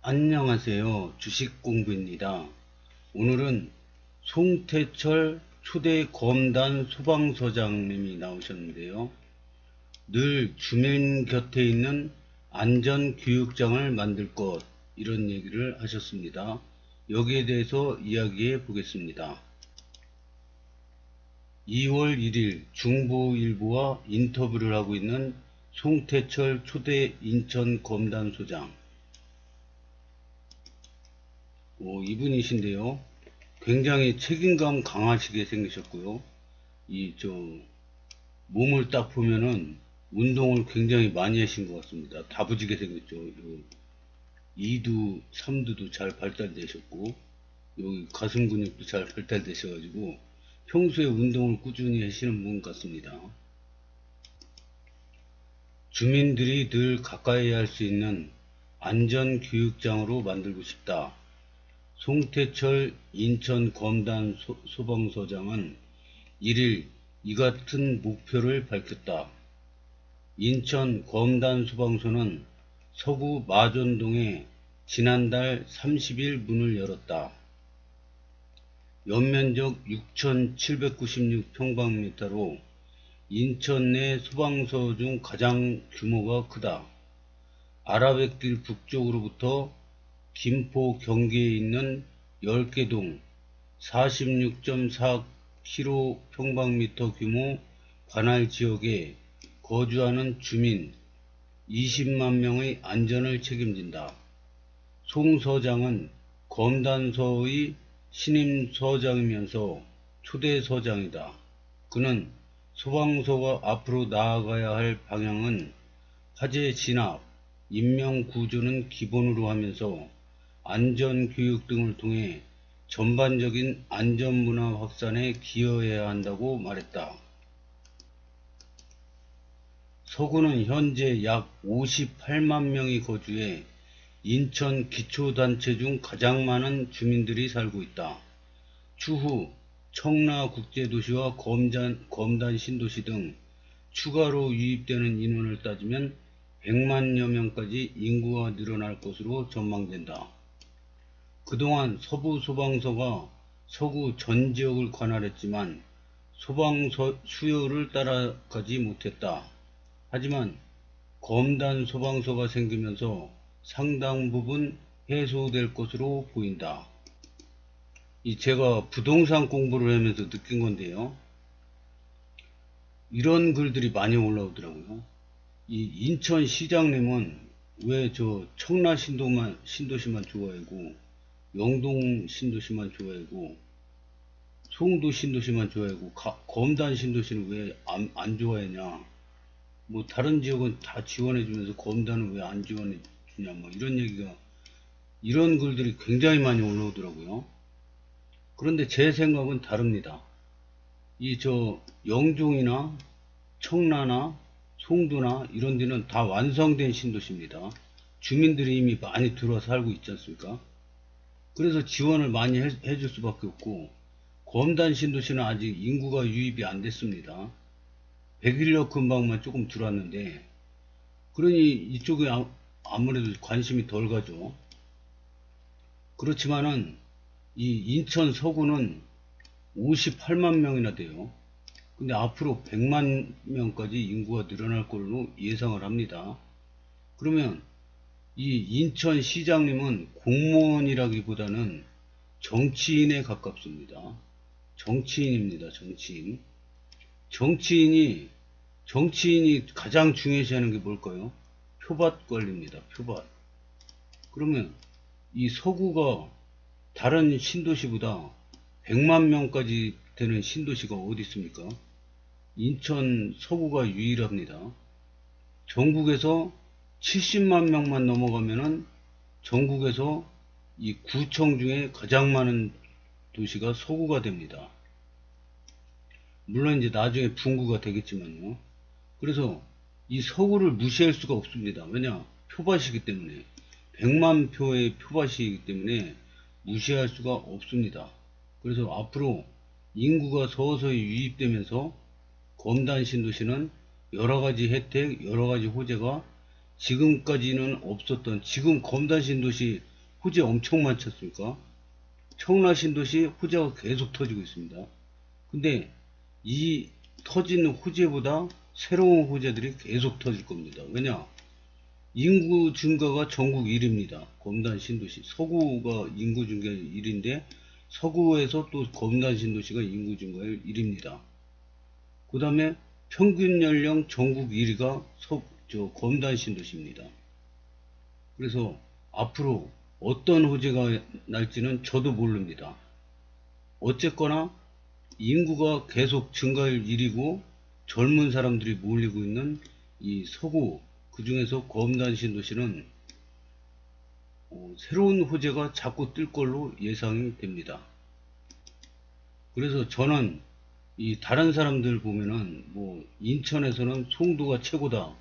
안녕하세요. 주식공부입니다. 오늘은 송태철 초대 검단 소방서장님이 나오셨는데요. 늘 주민 곁에 있는 안전교육장을 만들 것, 이런 얘기를 하셨습니다. 여기에 대해서 이야기해 보겠습니다. 2월 1일 중보일보와 인터뷰를 하고 있는 송태철 초대 인천검단소장, 이분이신데요. 굉장히 책임감 강하시게 생기셨고요. 몸을 딱 보면은 운동을 굉장히 많이 하신 것 같습니다. 다부지게 생겼죠. 이두, 삼두도 잘 발달되셨고, 여기 가슴 근육도 잘 발달되셔가지고, 평소에 운동을 꾸준히 하시는 분 같습니다. 주민들이 늘 가까이 할 수 있는 안전교육장으로 만들고 싶다. 송태철 인천검단 소방서장은 1일 이 같은 목표를 밝혔다. 인천 검단소방서는 서구 마전동에 지난달 30일 문을 열었다. 연면적 6,796평방미터로 인천 내 소방서 중 가장 규모가 크다. 아라뱃길 북쪽으로부터 김포 경계에 있는 10개 동 46.4km 규모 관할 지역에 거주하는 주민 20만 명의 안전을 책임진다. 송 서장은 검단서의 신임 서장이면서 초대 서장이다. 그는 소방서가 앞으로 나아가야 할 방향은 화재 진압, 인명 구조는 기본으로 하면서 안전교육 등을 통해 전반적인 안전문화 확산에 기여해야 한다고 말했다. 서구는 현재 약 58만 명이 거주해 인천 기초단체 중 가장 많은 주민들이 살고 있다. 추후 청라국제도시와 검단 신도시 등 추가로 유입되는 인원을 따지면 100만여 명까지 인구가 늘어날 것으로 전망된다. 그동안 서부소방서가 서구 전 지역을 관할했지만 소방서 수요를 따라가지 못했다. 하지만 검단 소방서가 생기면서 상당 부분 해소될 것으로 보인다. 제가 부동산 공부를 하면서 느낀 건데요. 이런 글들이 많이 올라오더라고요. 이 인천 시장님은 왜 저 청라 신도시만 좋아하고, 영동 신도시만 좋아하고, 송도 신도시만 좋아하고, 검단 신도시는 왜 안 좋아했냐? 뭐 다른 지역은 다 지원해주면서 검단은 왜 안 지원해주냐? 뭐 이런 글들이 굉장히 많이 올라오더라고요. 그런데 제 생각은 다릅니다. 영종이나 청라나 송도나 이런 데는 다 완성된 신도시입니다. 주민들이 이미 많이 들어와 살고 있지 않습니까? 그래서 지원을 많이 해줄 수밖에 없고, 검단 신도시는 아직 인구가 유입이 안 됐습니다. 100인력 근방만 조금 들어왔는데, 그러니 이쪽에 아무래도 관심이 덜 가죠. 그렇지만은 이 인천 서구는 58만 명이나 돼요. 근데 앞으로 100만 명까지 인구가 늘어날 걸로 예상을 합니다. 그러면 이 인천 시장님은 공무원이라기보다는 정치인에 가깝습니다. 정치인입니다. 정치인이 가장 중요시하는 게 뭘까요? 표밭 관리입니다. 표밭. 그러면 이 서구가 다른 신도시보다 100만 명까지 되는 신도시가 어디 있습니까? 인천 서구가 유일합니다. 전국에서 70만 명만 넘어가면은 전국에서 이 구청 중에 가장 많은 도시가 서구가 됩니다. 물론 이제 나중에 분구가 되겠지만요. 그래서 이 서구를 무시할 수가 없습니다. 왜냐? 표밭이기 때문에. 100만 표의 표밭이기 때문에 무시할 수가 없습니다. 그래서 앞으로 인구가 서서히 유입되면서 검단 신도시는 여러가지 혜택, 여러가지 호재가 지금까지는 없었던, 지금 검단 신도시 호재 엄청 많지 않습니까? 청라 신도시 호재가 계속 터지고 있습니다. 근데 이 터지는 호재보다 새로운 호재들이 계속 터질 겁니다. 왜냐? 인구 증가가 전국 1위입니다. 검단 신도시. 서구가 인구 증가 1위인데 서구에서 또 검단 신도시가 인구 증가율 1위입니다. 그 다음에 평균 연령 전국 1위가 검단 신도시입니다. 그래서 앞으로 어떤 호재가 날지는 저도 모릅니다. 어쨌거나 인구가 계속 증가율 1위고 젊은 사람들이 몰리고 있는 이 서구, 그 중에서 검단 신도시는 새로운 호재가 자꾸 뜰 걸로 예상이 됩니다. 그래서 저는 이 다른 사람들 보면은 뭐 인천에서는 송도가 최고다,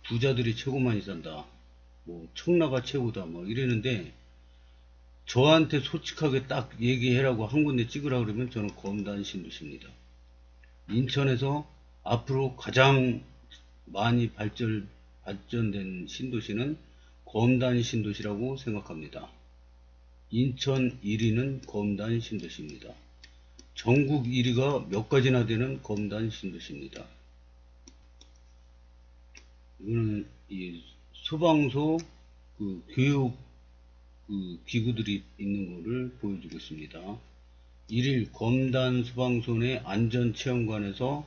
부자들이 최고 많이 산다, 뭐 청라가 최고다 뭐 이러는데, 저한테 솔직하게 딱 얘기해라고 한 군데 찍으라 그러면 저는 검단 신도시입니다. 인천에서 앞으로 가장 많이 발전된 신도시는 검단 신도시라고 생각합니다. 인천 1위는 검단 신도시입니다. 전국 1위가 몇 가지나 되는 검단 신도시입니다. 이거는 이 소방서 그 교육 그 기구들이 있는 거를 보여주고 있습니다. 1일 검단 소방소 내 안전체험관에서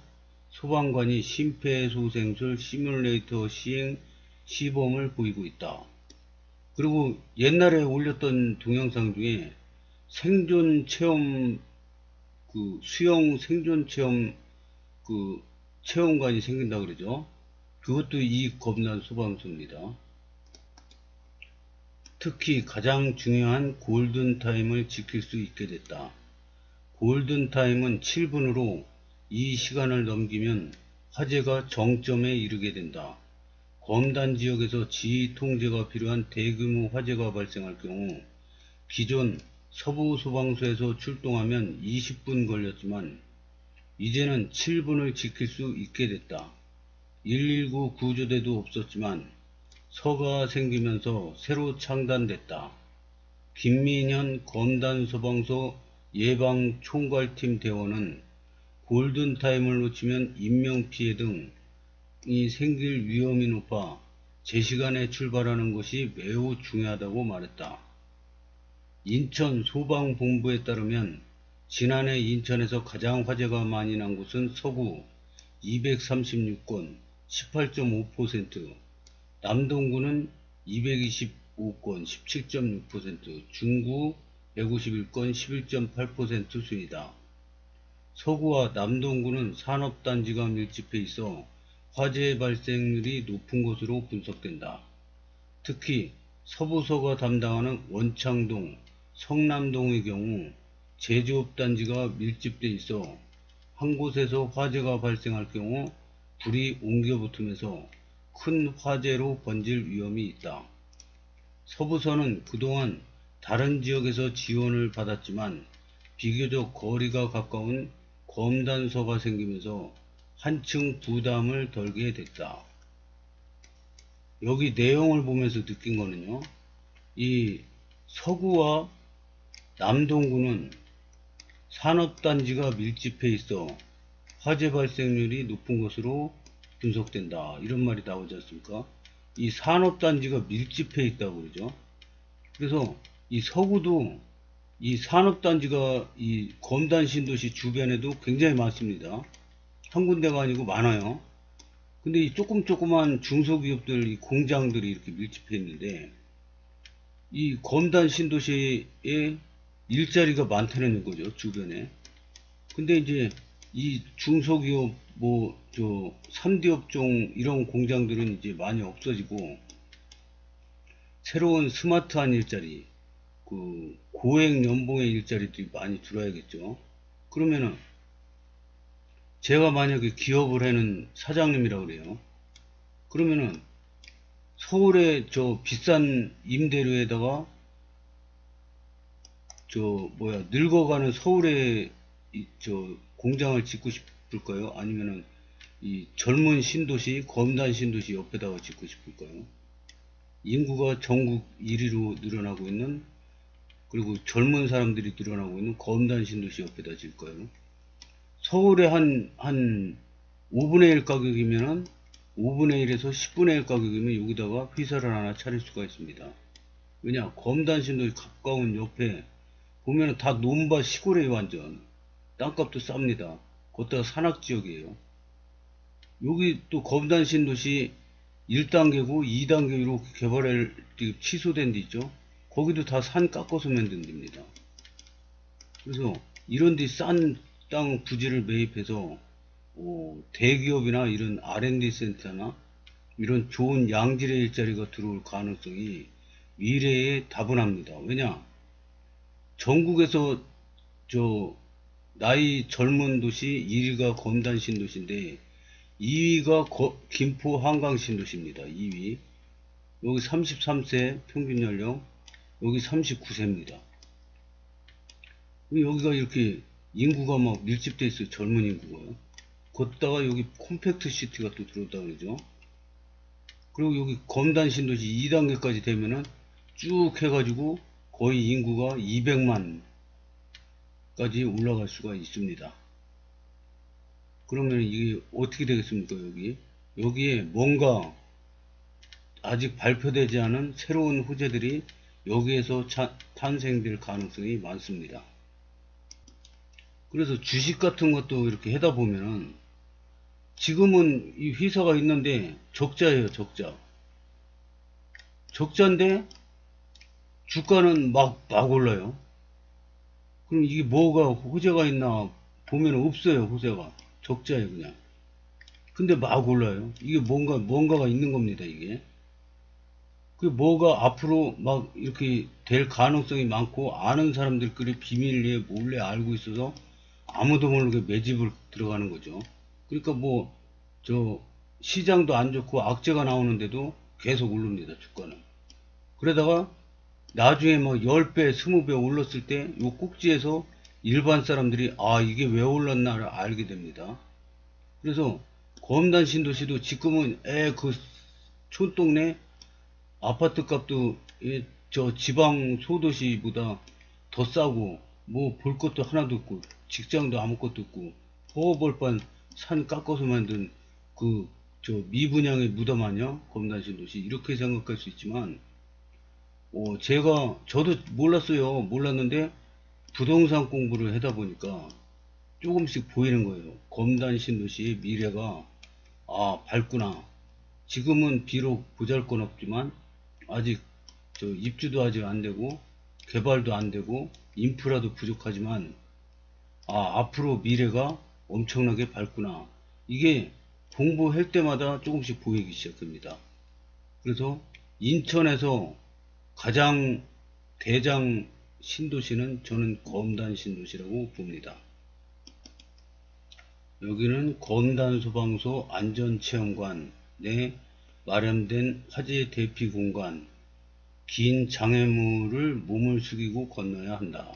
소방관이 심폐소생술 시뮬레이터 시행 시범을 보이고 있다. 그리고 옛날에 올렸던 동영상 중에 생존 체험, 수영 생존 체험 체험관이 생긴다 그러죠. 그것도 이 검단 소방서입니다. 특히 가장 중요한 골든타임을 지킬 수 있게 됐다. 골든타임은 7분으로 이 시간을 넘기면 화재가 정점에 이르게 된다. 검단 지역에서 지휘 통제가 필요한 대규모 화재가 발생할 경우 기존 서부 소방서에서 출동하면 20분 걸렸지만 이제는 7분을 지킬 수 있게 됐다. 119 구조대도 없었지만 서가 생기면서 새로 창단됐다. 김민현 검단소방서 예방총괄팀 대원은 골든타임을 놓치면 인명피해 등이 생길 위험이 높아 제 시간에 출발하는 것이 매우 중요하다고 말했다. 인천 소방본부에 따르면 지난해 인천에서 가장 화재가 많이 난 곳은 서구 236건 18.5%, 남동구는 225건 17.6%, 중구 151건 11.8% 순이다. 서구와 남동구는 산업단지가 밀집해 있어 화재 발생률이 높은 것으로 분석된다. 특히 서부서가 담당하는 원창동, 성남동의 경우 제조업단지가 밀집돼 있어 한 곳에서 화재가 발생할 경우 불이 옮겨 붙으면서 큰 화재로 번질 위험이 있다. 서부서는 그동안 다른 지역에서 지원을 받았지만 비교적 거리가 가까운 검단서가 생기면서 한층 부담을 덜게 됐다. 여기 내용을 보면서 느낀 거는요, 이 서구와 남동구는 산업단지가 밀집해 있어 화재 발생률이 높은 것으로 분석된다, 이런 말이 나오지 않습니까? 이 산업단지가 밀집해 있다고 그러죠. 그래서 이 서구도 이 산업단지가 이 검단 신도시 주변에도 굉장히 많습니다. 한 군데가 아니고 많아요. 근데 이 조그만 중소기업들, 이 공장들이 이렇게 밀집해 있는데 이 검단 신도시에 일자리가 많다는 거죠, 주변에. 근데 이제 이 중소기업, 3D 업종 이런 공장들은 이제 많이 없어지고 새로운 스마트한 일자리, 고액 연봉의 일자리들이 많이 들어야겠죠. 그러면은 제가 만약에 기업을 하는 사장님이라 그래요. 그러면은 서울에 비싼 임대료에다가 늙어가는 서울에 공장을 짓고 싶을까요? 아니면은 이 젊은 신도시, 검단 신도시 옆에다가 짓고 싶을까요? 인구가 전국 1위로 늘어나고 있는 그리고 젊은 사람들이 늘어나고 있는 검단 신도시 옆에다 질 거예요. 서울에 한 5분의 1 가격이면은 5분의 1에서 10분의 1 가격이면 여기다가 회사를 하나 차릴 수가 있습니다. 왜냐, 검단 신도시 가까운 옆에 보면은 다 논밭 시골이에요. 완전 땅값도 쌉니다. 거기다가 산악지역이에요. 여기 또 검단 신도시 1단계고 2단계로 개발을 취소된 데 있죠. 거기도 다 산 깎아서 만든 데입니다. 그래서 이런 데 싼 땅 부지를 매입해서 대기업이나 이런 R&D 센터나 이런 좋은 양질의 일자리가 들어올 가능성이 미래에 다분합니다. 왜냐, 전국에서 나이 젊은 도시 1위가 검단 신도시인데 2위가 김포 한강 신도시입니다. 2위. 여기 33세 평균 연령, 여기 39세입니다. 여기가 이렇게 인구가 막 밀집돼 있어요. 젊은 인구가요. 걷다가 여기 콤팩트 시티가 또 들어온다 그러죠. 그리고 여기 검단 신도시 2단계까지 되면은 쭉 해가지고 거의 인구가 200만까지 올라갈 수가 있습니다. 그러면 이게 어떻게 되겠습니까? 여기에 뭔가 아직 발표되지 않은 새로운 호재들이 여기에서 탄생될 가능성이 많습니다. 그래서 주식 같은 것도 이렇게 하다 보면은 지금은 이 회사가 있는데 적자예요. 적자인데 주가는 막 올라요. 그럼 이게 뭐가 호재가 있나 보면 없어요. 호재가 적자예요. 그냥. 근데 막 올라요. 이게 뭔가가 있는 겁니다. 이게 그 뭐가 앞으로 막 이렇게 될 가능성이 많고 아는 사람들끼리 비밀리에 몰래 알고 있어서 아무도 모르게 매집을 들어가는 거죠. 그러니까 시장도 안 좋고 악재가 나오는데도 계속 오릅니다. 주가는. 그러다가 나중에 뭐 10배, 20배 올랐을 때 요 꼭지에서 일반 사람들이 이게 왜 올랐나를 알게 됩니다. 그래서 검단 신도시도 지금은 그 촌동네 아파트 값도 저 지방 소도시보다 더 싸고 뭐 볼 것도 하나도 없고 직장도 아무것도 없고 허벌판 산 깎아서 만든 미분양의 무덤 아니야? 검단 신도시 이렇게 생각할 수 있지만 저도 몰랐는데 부동산 공부를 하다 보니까 조금씩 보이는 거예요. 검단 신도시의 미래가 밝구나. 지금은 비록 보잘것 없지만 아직 입주도 아직 안 되고 개발도 안 되고 인프라도 부족하지만 앞으로 미래가 엄청나게 밝구나. 이게 공부할 때마다 조금씩 보이기 시작합니다. 그래서 인천에서 가장 대장 신도시는 저는 검단 신도시라고 봅니다. 여기는 검단 소방서 안전체험관 내 마련된 화재 대피 공간. 긴 장애물을 몸을 숙이고 건너야 한다.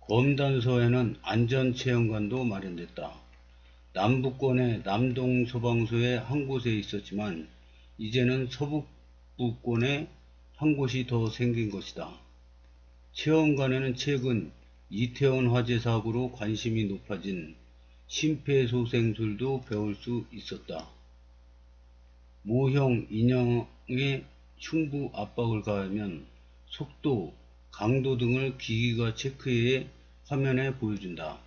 검단서에는 안전체험관도 마련됐다. 남부권의 남동소방서에 한 곳에 있었지만 이제는 서북부권에 한 곳이 더 생긴 것이다. 체험관에는 최근 이태원 화재 사고로 관심이 높아진 심폐소생술도 배울 수 있었다. 모형 인형에 흉부 압박을 가하면 속도, 강도 등을 기기가 체크해 화면에 보여준다.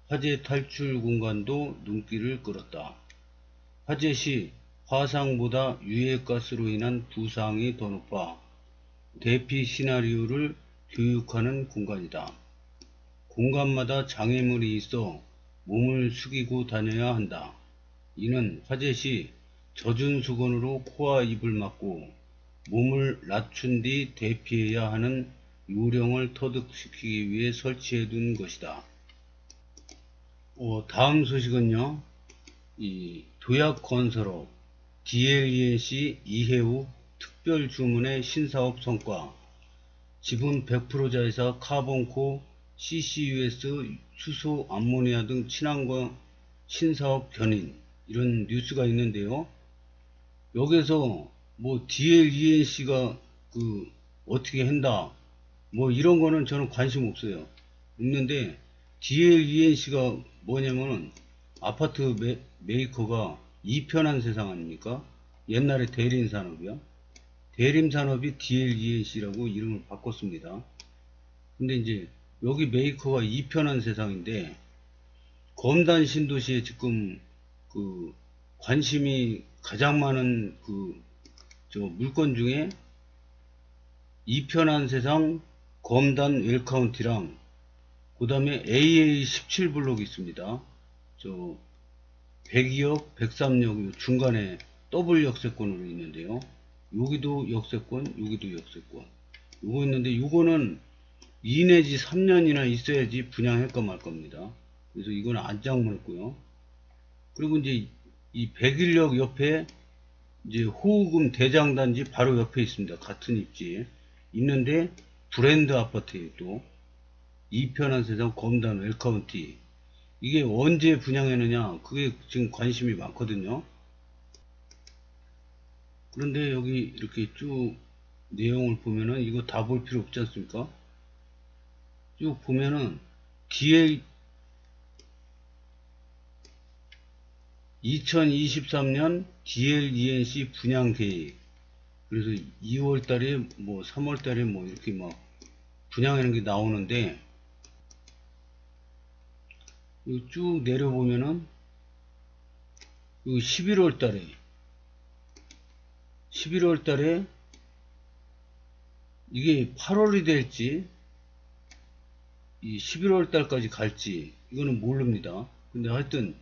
화재 탈출 공간도 눈길을 끌었다. 화재 시 화상보다 유해가스로 인한 부상이 더 높아 대피 시나리오를 교육하는 공간이다. 공간마다 장애물이 있어 몸을 숙이고 다녀야 한다. 이는 화재 시 젖은 수건으로 코와 입을 막고 몸을 낮춘 뒤 대피해야 하는 요령을 터득시키기 위해 설치해 둔 것이다. 다음 소식은요. 이 도약건설업 DLENC 이해우 특별주문의 신사업 성과, 지분 100%자회사 카본코 CCUS 수소 암모니아 등 친환경 신사업 견인, 이런 뉴스가 있는데요. 여기서 DLENC가 어떻게 한다 뭐 이런 거는 저는 관심 없어요. 없는데 DLENC가 뭐냐면은 아파트 메이커가 이편한 세상 아닙니까? 옛날에 대림산업이요. 대림산업이 DLENC라고 이름을 바꿨습니다. 근데 이제 여기 메이커가 이편한 세상인데 검단 신도시에 지금 그 관심이 가장 많은 그 저 물건 중에 이편한 세상 검단 웰카운티랑 그 다음에 AA17 블록이 있습니다. 저 102역, 103역 중간에 더블 역세권으로 있는데요. 여기도 역세권, 여기도 역세권. 요거 있는데 요거는 2 내지 3년이나 있어야지 분양할까 말 겁니다. 그래서 이거는 안 장문했고요. 그리고 이제 이 101역 옆에 이제 호우금 대장단지 바로 옆에 있습니다. 같은 입지에 있는데 브랜드 아파트에 또 이편한 세상 검단 웰카운티 이게 언제 분양했느냐 그게 지금 관심이 많거든요. 그런데 여기 이렇게 쭉 내용을 보면은 이거 다 볼 필요 없지 않습니까? 쭉 보면은 DL 2023년 DLENC 분양 계획 그래서 2월달에 뭐 3월달에 뭐 이렇게 막 분양하는 게 나오는데 쭉 내려보면은 11월달에 이게 8월이 될지 이 11월달까지 갈지 이거는 모릅니다. 근데 하여튼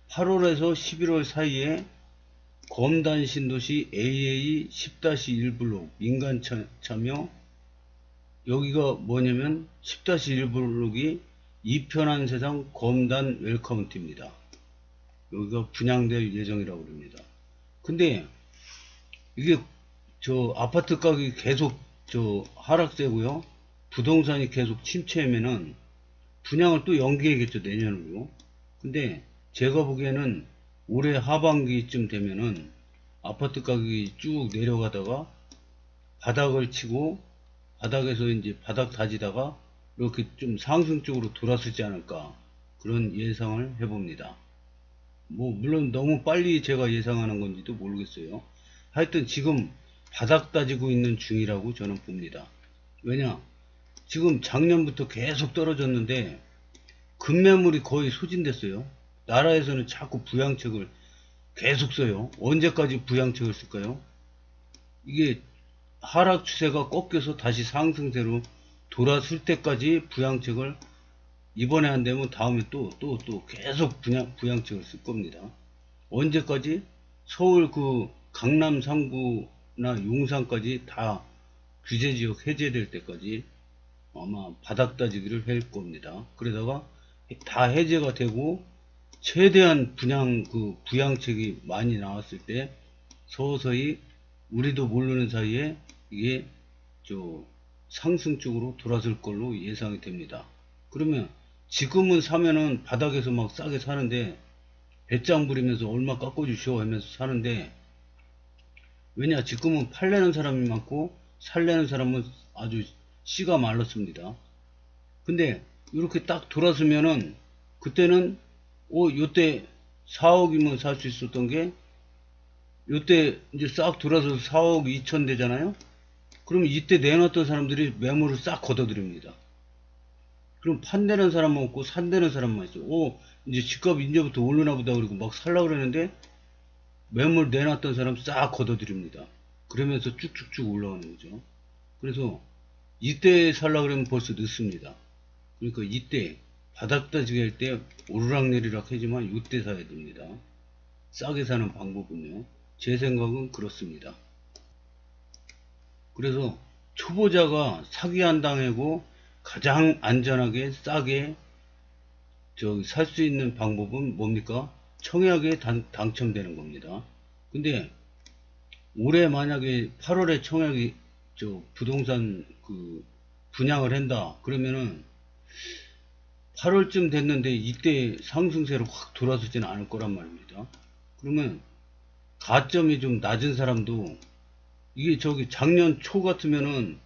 8월에서 11월 사이에 검단 신도시 AA 10-1 블록 민간 참여 여기가 뭐냐면 10-1 블록이 이편한 세상 검단 웰카운티입니다. 여기가 분양될 예정이라고 합니다. 근데 이게 저 아파트 가격이 계속 저 하락세고요. 부동산이 계속 침체하면은 분양을 또 연기하겠죠, 내년으로. 근데 제가 보기에는 올해 하반기쯤 되면은 아파트 가격이 쭉 내려가다가 바닥을 치고 바닥에서 이제 바닥 다지다가 이렇게 좀 상승 쪽으로 돌아서지 않을까 그런 예상을 해봅니다. 뭐 물론 너무 빨리 제가 예상하는 건지도 모르겠어요. 하여튼 지금 바닥 다지고 있는 중이라고 저는 봅니다. 왜냐 지금 작년부터 계속 떨어졌는데 급매물이 거의 소진됐어요. 나라에서는 자꾸 부양책을 계속 써요. 언제까지 부양책을 쓸까요? 이게 하락 추세가 꺾여서 다시 상승세로 돌아설 때까지 부양책을 이번에 안 되면 다음에 또 계속 부양책을 쓸 겁니다. 언제까지? 서울 그 강남 상구나 용산까지 다 규제지역 해제될 때까지 아마 바닥 다지기를 할 겁니다. 그러다가 다 해제가 되고 최대한 부양책이 많이 나왔을 때 서서히 우리도 모르는 사이에 이게 상승 쪽으로 돌아설 걸로 예상이 됩니다. 그러면 지금은 사면은 바닥에서 막 싸게 사는데 배짱 부리면서 얼마 깎아주시오 하면서 사는데 왜냐 지금은 팔려는 사람이 많고 살려는 사람은 아주 씨가 말랐습니다. 근데 이렇게 딱 돌아서면은 그때는 요때 4억이면 살 수 있었던 게 요때 이제 싹 돌아서 4억 2천 되잖아요. 그럼 이때 내놨던 사람들이 매물을 싹 걷어들입니다. 그럼 판대는 사람만 없고 산대는 사람만 있어요. 이제 집값이 이제부터 오르나 보다 그리고 막 살라고 그러는데 매물 내놨던 사람 싹 걷어들입니다. 그러면서 쭉쭉쭉 올라가는 거죠. 그래서 이때 살라고 그러면 벌써 늦습니다. 그러니까 이때 바닥 다지기 할 때 오르락내리락 하지만 이때 사야 됩니다. 싸게 사는 방법은요. 제 생각은 그렇습니다. 그래서 초보자가 사기 안 당하고 가장 안전하게 싸게 살 수 있는 방법은 뭡니까? 청약에 당첨되는 겁니다. 근데 올해 만약에 8월에 청약이 부동산 분양을 한다 그러면은 8월쯤 됐는데 이때 상승세로 확 돌아서지는 않을 거란 말입니다. 그러면 가점이 좀 낮은 사람도 이게 작년 초 같으면은